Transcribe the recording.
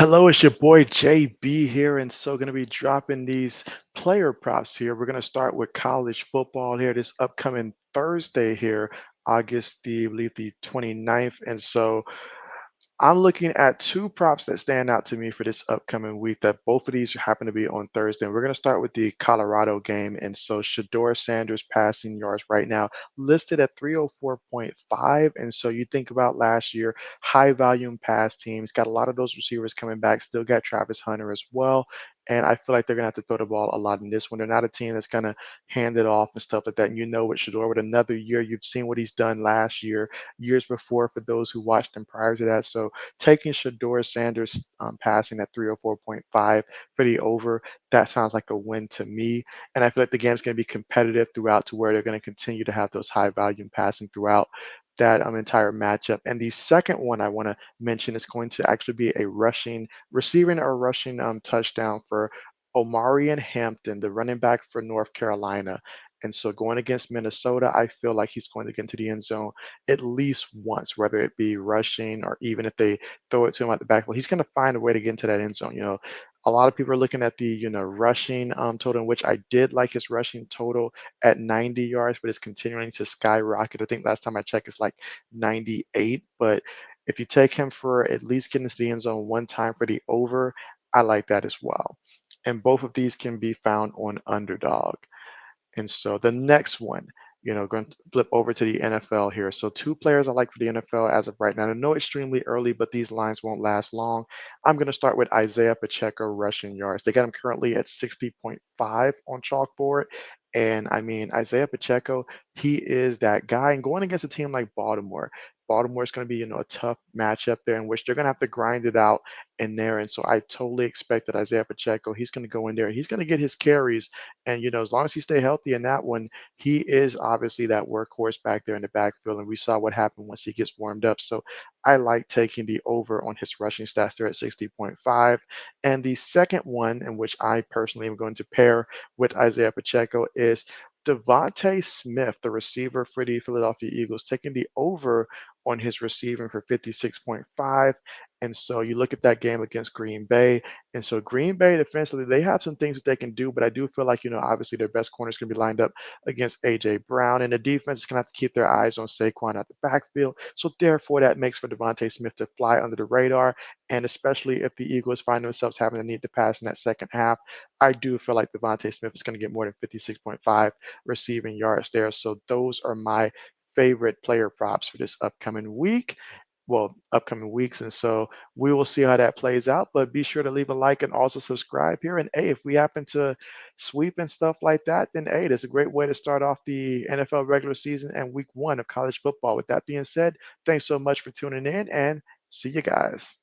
Hello, it's your boy JB here, and so going to be dropping these player props here. We're going to start with college football here this upcoming Thursday here, August the, I believe the 29th. And so I'm looking at two props that stand out to me for this upcoming week that both of these happen to be on Thursday. And we're going to start with the Colorado game. And so Shador Sanders passing yards right now listed at 304.5. And so you think about last year, high volume pass teams, got a lot of those receivers coming back, still got Travis Hunter as well. And I feel like they're going to have to throw the ball a lot in this one. They're not a team that's going to hand it off and stuff like that. And you know, with Shador, with another year, you've seen what he's done last year, years before for those who watched him prior to that. So taking Shador Sanders passing at 304.5 for the over, that sounds like a win to me. And I feel like the game's going to be competitive throughout to where they're going to continue to have those high volume passing throughout that entire matchup. And the second one I want to mention is going to actually be a receiving or rushing touchdown for Omarion Hampton, the running back for North Carolina. And so going against Minnesota, I feel like he's going to get into the end zone at least once, whether it be rushing or even if they throw it to him at the backfield, he's going to find a way to get into that end zone. A lot of people are looking at the rushing total, in which I did like his rushing total at 90 yards, but it's continuing to skyrocket. I think last time I checked, it's like 98. But if you take him for at least getting into the end zone one time for the over, I like that as well. And both of these can be found on Underdog. And so the next one, going to flip over to the NFL here. So two players I like for the NFL as of right now. I know extremely early, but these lines won't last long. I'm going to start with Isaiah Pacheco rushing yards. They got him currently at 60.5 on chalkboard. And I mean, Isaiah Pacheco, he is that guy. And going against a team like Baltimore is going to be, a tough matchup there in which they're going to have to grind it out in there. And so I totally expect that Isaiah Pacheco, he's going to go in there. He's going to get his carries and as long as he stay healthy in that one, he is obviously that workhorse back there in the backfield. And we saw what happened once he gets warmed up. So I like taking the over on his rushing stats there at 60.5. And the second one, in which I personally am going to pair with Isaiah Pacheco, is Devontae Smith, the receiver for the Philadelphia Eagles, taking the over on his receiving for 56.5. And so you look at that game against Green Bay. And so Green Bay defensively, they have some things that they can do, but I do feel like, obviously their best corner is going to be lined up against AJ Brown. And the defense is going to have to keep their eyes on Saquon at the backfield. So therefore, that makes for Devontae Smith to fly under the radar. And especially if the Eagles find themselves having a need to pass in that second half, I do feel like Devontae Smith is going to get more than 56.5 receiving yards there. So those are my favorite player props for this upcoming week. Well, upcoming weeks. And so we will see how that plays out. But be sure to leave a like and also subscribe here. And hey, if we happen to sweep and stuff like that, then hey, that's a great way to start off the NFL regular season and week one of college football. With that being said, thanks so much for tuning in and see you guys.